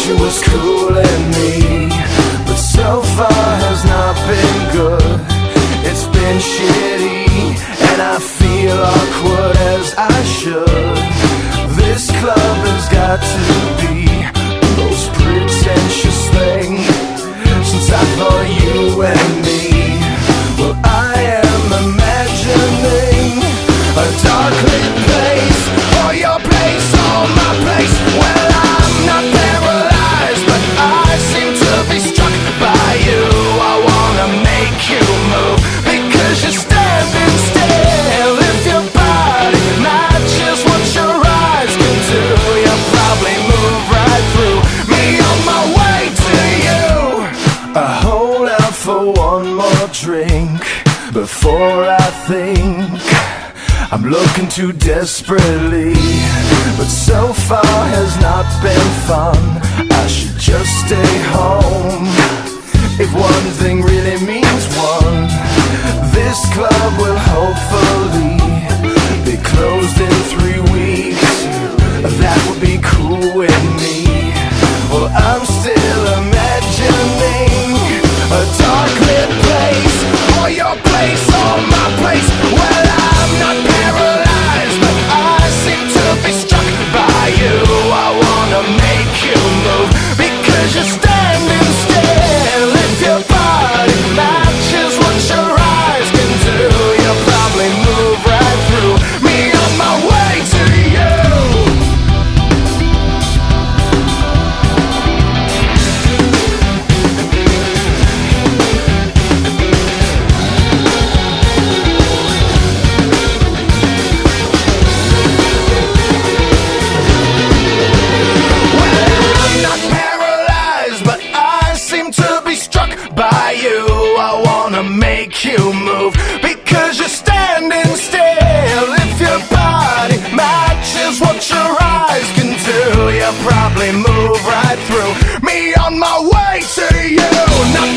she was cooling me, but so far has not been good. It's been shitty, and I feel awkward as I should. This club has got to be the most pretentious thing since I thought you and me. Well, I am imagining a dark lit place, or your place, or my place. Well, I'm not paralyzed, but I seem to be struck by you. I wanna make you move, because you're standing still. If your body matches what your eyes can do, you'll probably move right through me on my way to you. I hold out for one more drink before I think I'm looking too desperately, but so far has not been fun. I should just stay home. If one thing really means one, this club will hopefully be closed in 3 weeks. That would be cool with me. Well, I'm still imagining a dark lit place, or your place, or my place. Well, I'm not paralyzed, but I seem to be struck by you. I wanna make you move, because you're standing still. If your body matches what your eyes can do, you'll probably move right through me on my way to you. I wanna make you move, because you're standing still. If your body matches what your eyes can do, you'll probably move right through me on my way to you. Not